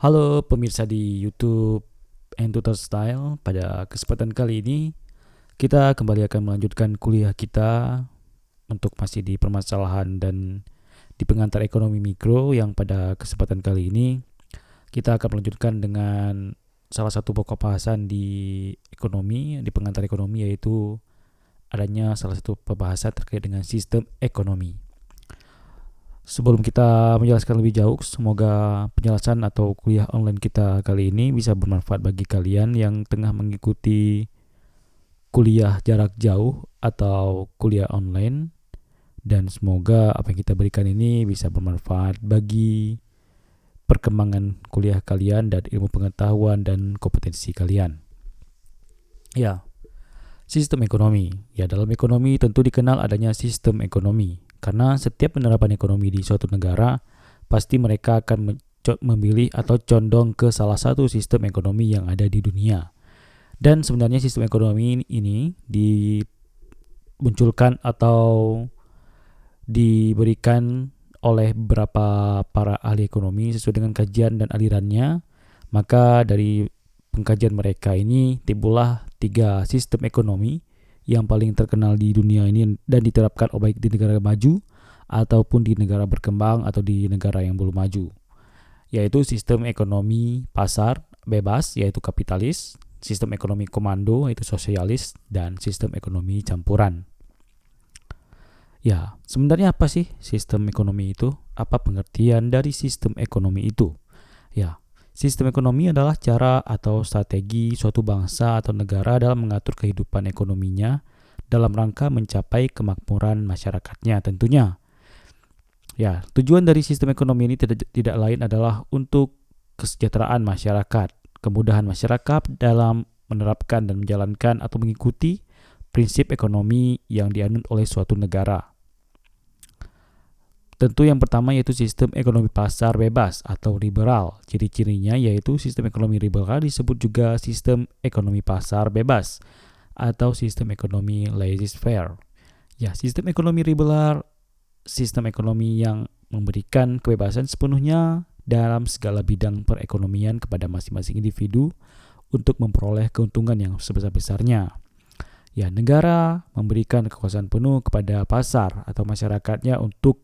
Halo pemirsa di YouTube and Tutor Style. Pada kesempatan kali ini kita kembali akan melanjutkan kuliah kita untuk masih di permasalahan dan di pengantar ekonomi mikro, yang pada kesempatan kali ini kita akan melanjutkan dengan salah satu pokok bahasan di ekonomi, di pengantar ekonomi, yaitu adanya salah satu pembahasan terkait dengan sistem ekonomi. Sebelum kita menjelaskan lebih jauh, semoga penjelasan atau kuliah online kita kali ini bisa bermanfaat bagi kalian yang tengah mengikuti kuliah jarak jauh atau kuliah online, dan semoga apa yang kita berikan ini bisa bermanfaat bagi perkembangan kuliah kalian dan ilmu pengetahuan dan kompetensi kalian. Ya, sistem ekonomi. Ya, dalam ekonomi tentu dikenal adanya sistem ekonomi. Karena setiap penerapan ekonomi di suatu negara, pasti mereka akan memilih atau condong ke salah satu sistem ekonomi yang ada di dunia. Dan sebenarnya sistem ekonomi ini dimunculkan atau diberikan oleh beberapa para ahli ekonomi sesuai dengan kajian dan alirannya. Maka dari pengkajian mereka ini timbullah 3 sistem ekonomi yang paling terkenal di dunia ini dan diterapkan baik di negara maju ataupun di negara berkembang atau di negara yang belum maju, yaitu sistem ekonomi pasar bebas yaitu kapitalis, sistem ekonomi komando yaitu sosialis, dan sistem ekonomi campuran. Ya, sebenarnya apa sih sistem ekonomi itu? Apa pengertian dari sistem ekonomi itu? Ya, sistem ekonomi adalah cara atau strategi suatu bangsa atau negara dalam mengatur kehidupan ekonominya dalam rangka mencapai kemakmuran masyarakatnya tentunya. Ya, tujuan dari sistem ekonomi ini tidak lain adalah untuk kesejahteraan masyarakat, kemudahan masyarakat dalam menerapkan dan menjalankan atau mengikuti prinsip ekonomi yang dianut oleh suatu negara. Tentu yang pertama yaitu sistem ekonomi pasar bebas atau liberal. Ciri-cirinya yaitu sistem ekonomi liberal disebut juga sistem ekonomi pasar bebas atau sistem ekonomi laissez-faire. Ya, sistem ekonomi liberal, sistem ekonomi yang memberikan kebebasan sepenuhnya dalam segala bidang perekonomian kepada masing-masing individu untuk memperoleh keuntungan yang sebesar-besarnya. Ya, negara memberikan kekuasaan penuh kepada pasar atau masyarakatnya untuk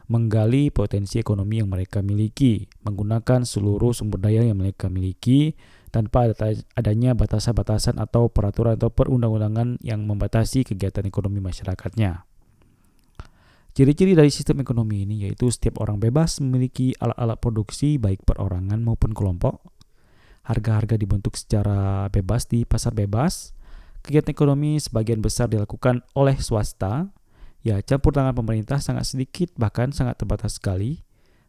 menggali potensi ekonomi yang mereka miliki, menggunakan seluruh sumber daya yang mereka miliki tanpa adanya batasan-batasan atau peraturan atau perundang-undangan yang membatasi kegiatan ekonomi masyarakatnya. Ciri-ciri dari sistem ekonomi ini yaitu setiap orang bebas memiliki alat-alat produksi baik perorangan maupun kelompok. Harga-harga dibentuk secara bebas di pasar bebas. Kegiatan ekonomi sebagian besar dilakukan oleh swasta. Ya, campur tangan pemerintah sangat sedikit, bahkan sangat terbatas sekali.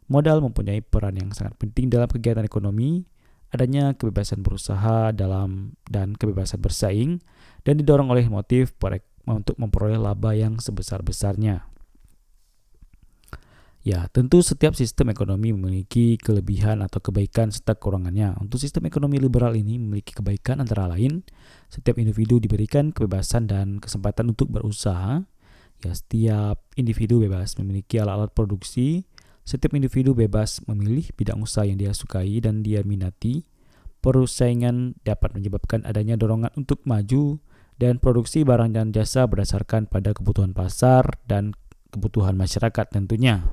Modal mempunyai peran yang sangat penting dalam kegiatan ekonomi. Adanya kebebasan berusaha dan kebebasan bersaing dan didorong oleh motif untuk memperoleh laba yang sebesar-besarnya. Ya, tentu setiap sistem ekonomi memiliki kelebihan atau kebaikan serta kekurangannya. Untuk sistem ekonomi liberal ini memiliki kebaikan antara lain setiap individu diberikan kebebasan dan kesempatan untuk berusaha. Ya, setiap individu bebas memiliki alat-alat produksi. Setiap individu bebas memilih bidang usaha yang dia sukai dan dia minati. Persaingan dapat menyebabkan adanya dorongan untuk maju dan produksi barang dan jasa berdasarkan pada kebutuhan pasar dan kebutuhan masyarakat tentunya.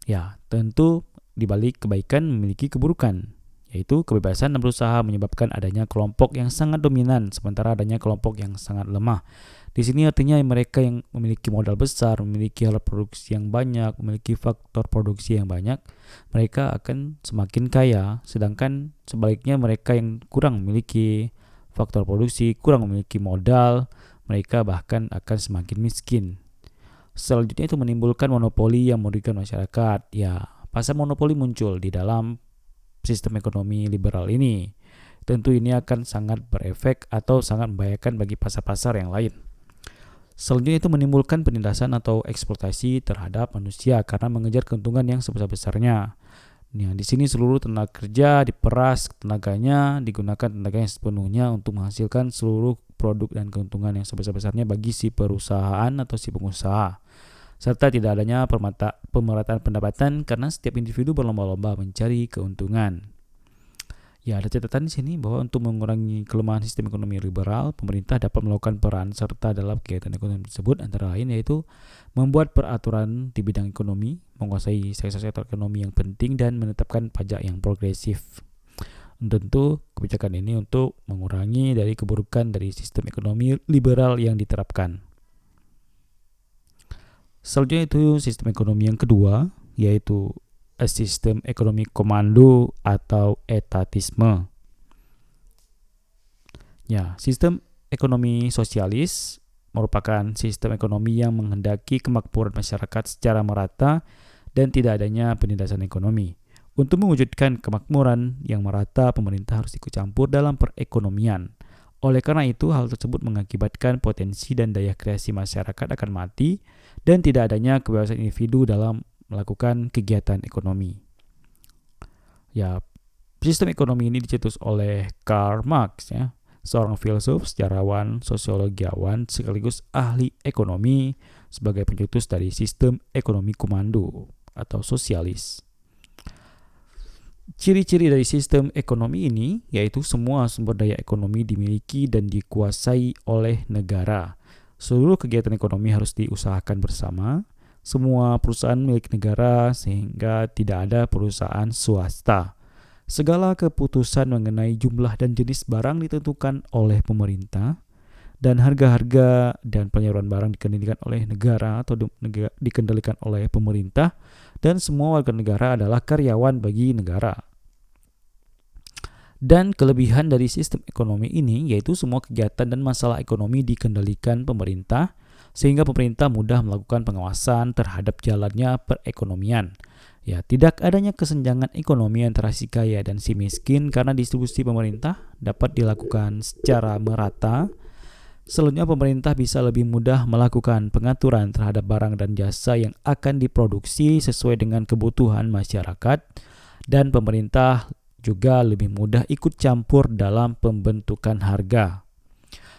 Ya, tentu di balik kebaikan memiliki keburukan, yaitu kebebasan berusaha menyebabkan adanya kelompok yang sangat dominan sementara adanya kelompok yang sangat lemah. Di sini artinya mereka yang memiliki modal besar, memiliki alat produksi yang banyak, memiliki faktor produksi yang banyak, mereka akan semakin kaya, sedangkan sebaliknya mereka yang kurang memiliki faktor produksi, kurang memiliki modal, mereka bahkan akan semakin miskin. Selanjutnya itu menimbulkan monopoli yang merugikan masyarakat. Ya, pasar monopoli muncul di dalam sistem ekonomi liberal ini. Tentu ini akan sangat berefek atau sangat membahayakan bagi pasar-pasar yang lain. Selanjutnya itu menimbulkan penindasan atau eksploitasi terhadap manusia karena mengejar keuntungan yang sebesar-besarnya. Nah, di sini seluruh tenaga kerja diperas tenaganya, digunakan tenaganya sepenuhnya untuk menghasilkan seluruh produk dan keuntungan yang sebesar-besarnya bagi si perusahaan atau si pengusaha. serta tidak adanya pemerataan pendapatan karena setiap individu berlomba-lomba mencari keuntungan. Ya, ada catatan di sini bahwa untuk mengurangi kelemahan sistem ekonomi liberal, pemerintah dapat melakukan peran serta dalam kegiatan ekonomi tersebut, antara lain yaitu membuat peraturan di bidang ekonomi, menguasai sektor-sektor ekonomi yang penting, dan menetapkan pajak yang progresif. Tentu kebijakan ini untuk mengurangi dari keburukan dari sistem ekonomi liberal yang diterapkan. Selanjutnya itu sistem ekonomi yang kedua, yaitu sistem ekonomi komando atau etatisme. Ya, sistem ekonomi sosialis merupakan sistem ekonomi yang menghendaki kemakmuran masyarakat secara merata dan tidak adanya penindasan ekonomi. Untuk mewujudkan kemakmuran yang merata, pemerintah harus ikut campur dalam perekonomian. Oleh karena itu, hal tersebut mengakibatkan potensi dan daya kreasi masyarakat akan mati dan tidak adanya kebebasan individu dalam melakukan kegiatan ekonomi. Ya, sistem ekonomi ini dicetus oleh Karl Marx, ya, seorang filsuf, sejarawan, sosiologiawan, sekaligus ahli ekonomi sebagai pencetus dari sistem ekonomi komando atau sosialis. Ciri-ciri dari sistem ekonomi ini yaitu semua sumber daya ekonomi dimiliki dan dikuasai oleh negara. Seluruh kegiatan ekonomi harus diusahakan bersama. Semua perusahaan milik negara sehingga tidak ada perusahaan swasta. Segala keputusan mengenai jumlah dan jenis barang ditentukan oleh pemerintah, dan harga-harga dan penyaluran barang dikendalikan oleh negara atau dikendalikan oleh pemerintah, dan semua warga negara adalah karyawan bagi negara. Dan kelebihan dari sistem ekonomi ini yaitu semua kegiatan dan masalah ekonomi dikendalikan pemerintah, sehingga pemerintah mudah melakukan pengawasan terhadap jalannya perekonomian. Ya, tidak adanya kesenjangan ekonomi antara si kaya dan si miskin karena distribusi pemerintah dapat dilakukan secara merata. Selanjutnya, pemerintah bisa lebih mudah melakukan pengaturan terhadap barang dan jasa yang akan diproduksi sesuai dengan kebutuhan masyarakat, dan pemerintah juga lebih mudah ikut campur dalam pembentukan harga.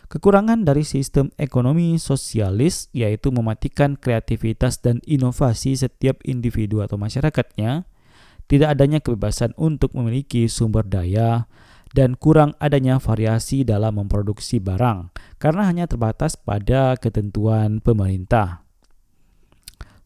Kekurangan dari sistem ekonomi sosialis yaitu mematikan kreativitas dan inovasi setiap individu atau masyarakatnya, tidak adanya kebebasan untuk memiliki sumber daya, dan kurang adanya variasi dalam memproduksi barang karena hanya terbatas pada ketentuan pemerintah.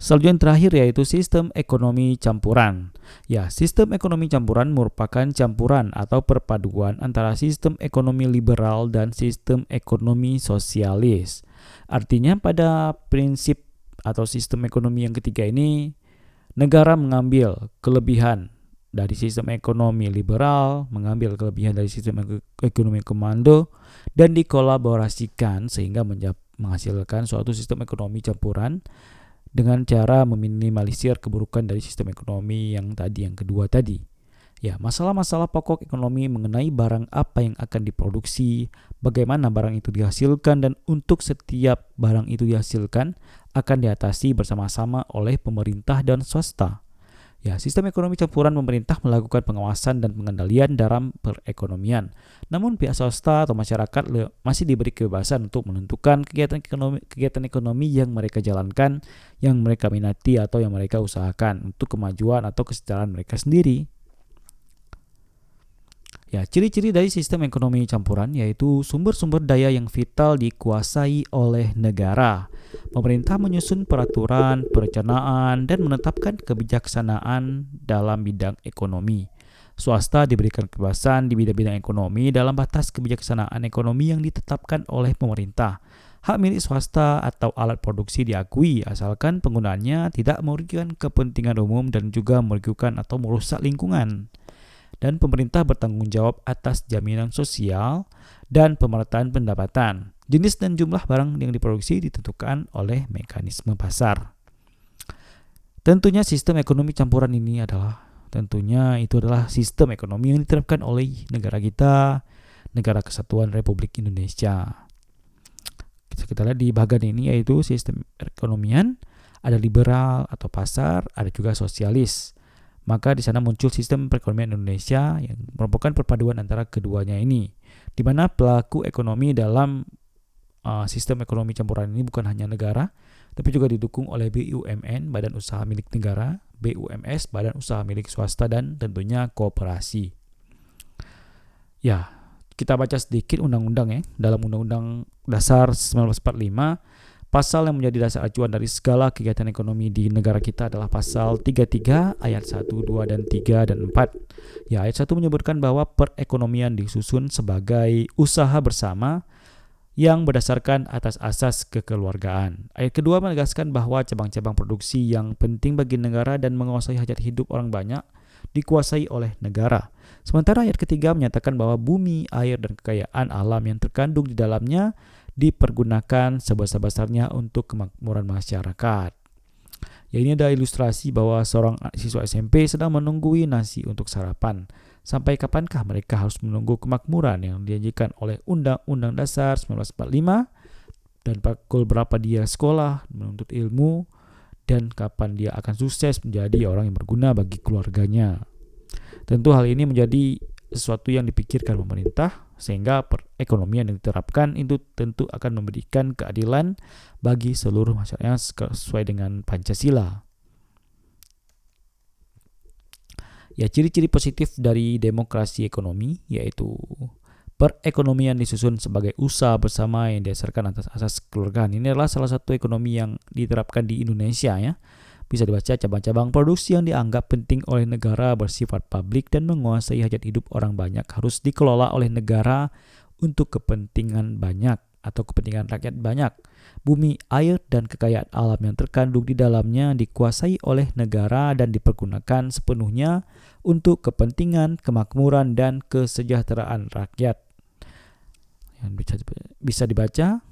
Selanjutnya yang terakhir yaitu sistem ekonomi campuran. Ya, sistem ekonomi campuran merupakan campuran atau perpaduan antara sistem ekonomi liberal dan sistem ekonomi sosialis. Artinya pada prinsip atau sistem ekonomi yang ketiga ini, negara mengambil kelebihan dari sistem ekonomi liberal, mengambil kelebihan dari sistem ekonomi komando, dan dikolaborasikan sehingga menghasilkan suatu sistem ekonomi campuran dengan cara meminimalisir keburukan dari sistem ekonomi yang kedua tadi. Ya, masalah-masalah pokok ekonomi mengenai barang apa yang akan diproduksi, bagaimana barang itu dihasilkan, dan untuk setiap barang itu dihasilkan akan diatasi bersama-sama oleh pemerintah dan swasta. Ya, sistem ekonomi campuran pemerintah melakukan pengawasan dan pengendalian dalam perekonomian. Namun pihak swasta atau masyarakat masih diberi kebebasan untuk menentukan kegiatan ekonomi yang mereka jalankan, yang mereka minati atau yang mereka usahakan untuk kemajuan atau kesejahteraan mereka sendiri. Ya, ciri-ciri dari sistem ekonomi campuran yaitu sumber-sumber daya yang vital dikuasai oleh negara. Pemerintah menyusun peraturan, perencanaan, dan menetapkan kebijaksanaan dalam bidang ekonomi. Swasta diberikan kebebasan di bidang-bidang ekonomi dalam batas kebijaksanaan ekonomi yang ditetapkan oleh pemerintah. Hak milik swasta atau alat produksi diakui asalkan penggunaannya tidak merugikan kepentingan umum dan juga merugikan atau merusak lingkungan. Dan pemerintah bertanggung jawab atas jaminan sosial dan pemerataan pendapatan. Jenis dan jumlah barang yang diproduksi ditentukan oleh mekanisme pasar. Tentunya sistem ekonomi campuran ini adalah sistem ekonomi yang diterapkan oleh negara kita, Negara Kesatuan Republik Indonesia. Kita lihat di bagian ini yaitu sistem perekonomian, ada liberal atau pasar, ada juga sosialis. Maka di sana muncul sistem perekonomian Indonesia yang merupakan perpaduan antara keduanya ini, di mana pelaku ekonomi dalam sistem ekonomi campuran ini bukan hanya negara, tapi juga didukung oleh BUMN, Badan Usaha Milik Negara, BUMS, Badan Usaha Milik Swasta, dan tentunya koperasi. Ya, kita baca sedikit undang-undang ya. Dalam Undang-Undang Dasar 1945, pasal yang menjadi dasar acuan dari segala kegiatan ekonomi di negara kita adalah pasal 33 ayat 1, 2, dan 3, dan 4. Ya, ayat 1 menyebutkan bahwa perekonomian disusun sebagai usaha bersama yang berdasarkan atas asas kekeluargaan. Ayat kedua menegaskan bahwa cabang-cabang produksi yang penting bagi negara dan menguasai hajat hidup orang banyak dikuasai oleh negara. Sementara ayat ketiga menyatakan bahwa bumi, air, dan kekayaan alam yang terkandung di dalamnya dipergunakan sebesar-besarnya untuk kemakmuran masyarakat. Ya, ini ada ilustrasi bahwa seorang siswa SMP sedang menunggui nasi untuk sarapan. Sampai kapankah mereka harus menunggu kemakmuran yang dijanjikan oleh Undang-Undang Dasar 1945, dan pukul berapa dia sekolah, menuntut ilmu, dan kapan dia akan sukses menjadi orang yang berguna bagi keluarganya. Tentu hal ini menjadi sesuatu yang dipikirkan pemerintah, sehingga perekonomian yang diterapkan itu tentu akan memberikan keadilan bagi seluruh masyarakat sesuai dengan Pancasila. Ya, ciri-ciri positif dari demokrasi ekonomi yaitu perekonomian disusun sebagai usaha bersama yang didasarkan atas asas kekeluargaan. Ini adalah salah satu ekonomi yang diterapkan di Indonesia ya. Bisa dibaca cabang-cabang produksi yang dianggap penting oleh negara bersifat publik dan menguasai hajat hidup orang banyak harus dikelola oleh negara untuk kepentingan banyak atau kepentingan rakyat banyak. Bumi, air, dan kekayaan alam yang terkandung di dalamnya dikuasai oleh negara dan dipergunakan sepenuhnya untuk kepentingan, kemakmuran, dan kesejahteraan rakyat. Yang bisa dibaca,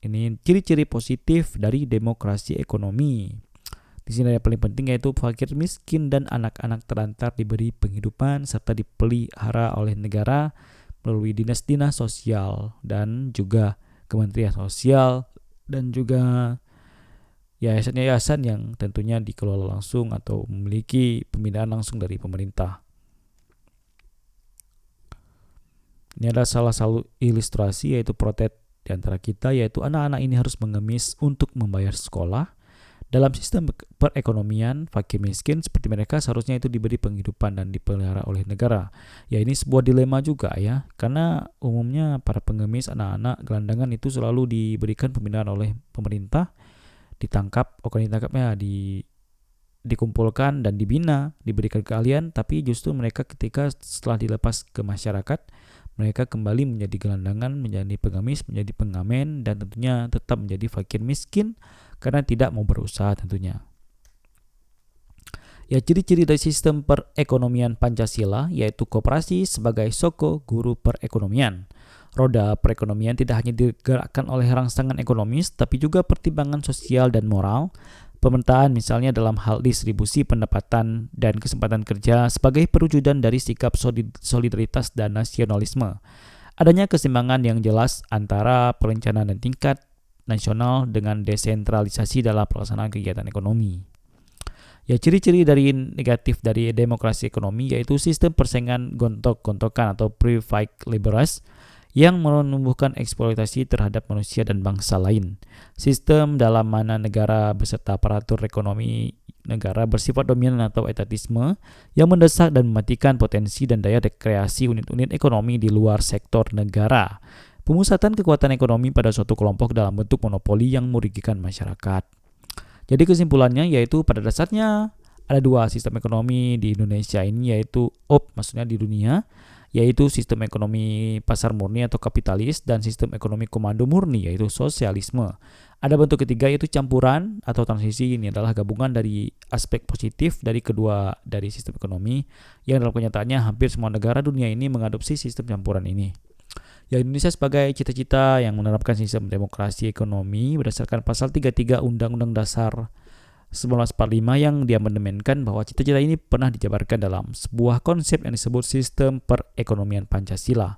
ini ciri-ciri positif dari demokrasi ekonomi. Di sini yang paling penting yaitu fakir miskin dan anak-anak terlantar diberi penghidupan serta dipelihara oleh negara melalui dinas-dinas sosial dan juga Kementerian Sosial dan juga yayasan-yayasan yang tentunya dikelola langsung atau memiliki pembinaan langsung dari pemerintah. Ini adalah salah satu ilustrasi yaitu protet di antara kita, yaitu anak-anak ini harus mengemis untuk membayar sekolah. Dalam sistem perekonomian, fakir miskin seperti mereka seharusnya itu diberi penghidupan dan dipelihara oleh negara. Ya, ini sebuah dilema juga ya, karena umumnya para pengemis, anak-anak gelandangan itu selalu diberikan pembinaan oleh pemerintah, dikumpulkan dan dibina, diberikan keahlian, tapi justru mereka ketika setelah dilepas ke masyarakat, mereka kembali menjadi gelandangan, menjadi pengemis, menjadi pengamen, dan tentunya tetap menjadi fakir miskin karena tidak mau berusaha tentunya. Ya, ciri-ciri dari sistem perekonomian Pancasila yaitu koperasi sebagai soko guru perekonomian. Roda perekonomian tidak hanya digerakkan oleh rangsangan ekonomis, tapi juga pertimbangan sosial dan moral. Pemerintahan misalnya dalam hal distribusi pendapatan dan kesempatan kerja sebagai perwujudan dari sikap solidaritas dan nasionalisme. Adanya keseimbangan yang jelas antara perencanaan dan tingkat nasional dengan desentralisasi dalam pelaksanaan kegiatan ekonomi. Ya, ciri-ciri dari negatif dari demokrasi ekonomi yaitu sistem persaingan gontok-gontokan atau private liberalisme yang menumbuhkan eksploitasi terhadap manusia dan bangsa lain. Sistem dalam mana negara beserta aparatur ekonomi negara bersifat dominan atau etatisme yang mendesak dan mematikan potensi dan daya rekreasi unit-unit ekonomi di luar sektor negara. Pemusatan kekuatan ekonomi pada suatu kelompok dalam bentuk monopoli yang merugikan masyarakat. Jadi kesimpulannya yaitu pada dasarnya ada dua sistem ekonomi di Indonesia ini, yaitu maksudnya di dunia, yaitu sistem ekonomi pasar murni atau kapitalis dan sistem ekonomi komando murni yaitu sosialisme. Ada bentuk ketiga yaitu campuran atau transisi. Ini adalah gabungan dari aspek positif dari kedua dari sistem ekonomi yang dalam kenyataannya hampir semua negara dunia ini mengadopsi sistem campuran ini. Ya, Indonesia sebagai cita-cita yang menerapkan sistem demokrasi ekonomi berdasarkan pasal 33 Undang-Undang Dasar 1945 yang diamandemenkan bahwa cita-cita ini pernah dijabarkan dalam sebuah konsep yang disebut sistem perekonomian Pancasila.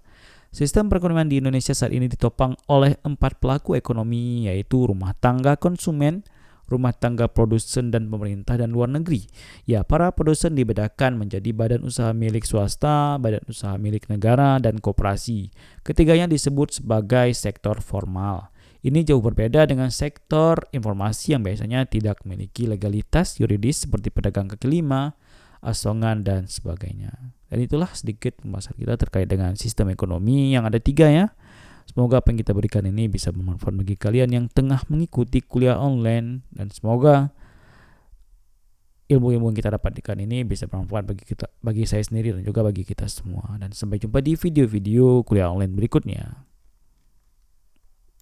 Sistem perekonomian di Indonesia saat ini ditopang oleh 4 pelaku ekonomi yaitu rumah tangga konsumen, rumah tangga produsen dan pemerintah dan luar negeri. Ya, para produsen dibedakan menjadi badan usaha milik swasta, badan usaha milik negara, dan koperasi. Ketiganya disebut sebagai sektor formal. Ini jauh berbeda dengan sektor informasi yang biasanya tidak memiliki legalitas yuridis seperti pedagang kaki lima, asongan, dan sebagainya. Dan itulah sedikit pembahasan kita terkait dengan sistem ekonomi yang ada 3 ya. Semoga apa yang kita berikan ini bisa bermanfaat bagi kalian yang tengah mengikuti kuliah online, dan semoga ilmu-ilmu yang kita dapatkan ini bisa bermanfaat bagi saya sendiri dan juga bagi kita semua. Dan sampai jumpa di video-video kuliah online berikutnya.